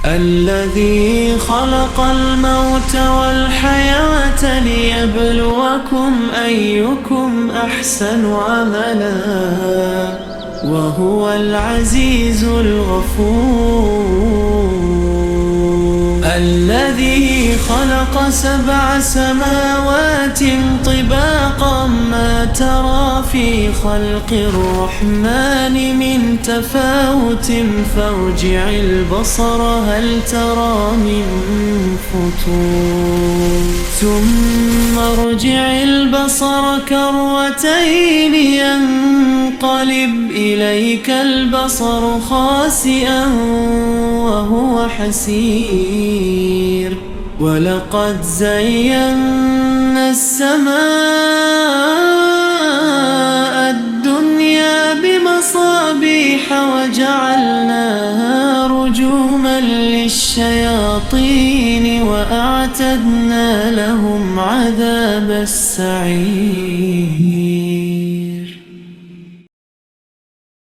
الذي خلق الموت والحياة ليبلوكم أيكم أحسن عملا وهو العزيز الغفور. الذي خلق 7 سماوات طباقا ما ترى في خلق الرحمن من تفاوت فارجع البصر هل ترى من فطور ثم ارجع البصر كرتين ينقلب إليك البصر خاسئا وهو حسير. ولقد زينا السماء الدنيا بمصابيح وجعلناها رجوما للشياطين وأعتدنا لهم عذاب السعير.